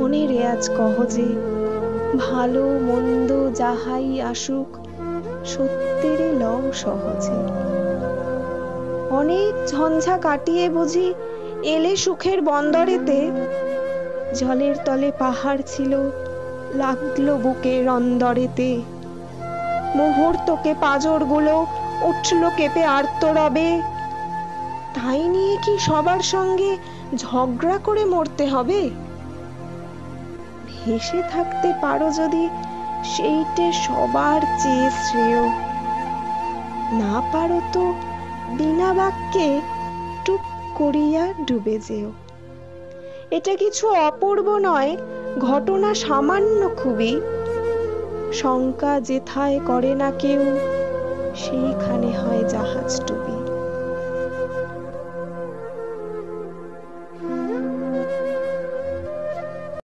মনে রেয়াজ কহ যে, ভালো মন্দ যাহাই আসুক, সত্যেরে লও সহজে। অনেক ঝঞ্ঝা কাটিয়ে বুঝি এলে সুখের বন্দরেতে, জলের তলে পাহাড় ছিল, লাগলো বুকের অন্দরেতে। মুহূর্তকে পাঁজরগুলো উঠল কেঁপে আর্তরবে, তাই নিয়ে কি সবার সঙ্গে ঝগড়া করে মরতে হবে? ভেসে থাকতে পারো যদি, সেইটে সবার চেয়ে শ্রেয়। না পারো তো বিনা বাক্যে টুক করিয়া ডুবে যেও। এটা কিছু অপূর্ব নয়, ঘটনা সামান্য খুবই। শঙ্কা যেথায় করে না কেউ, সেইখানে হয় জাহাজ ডুবি।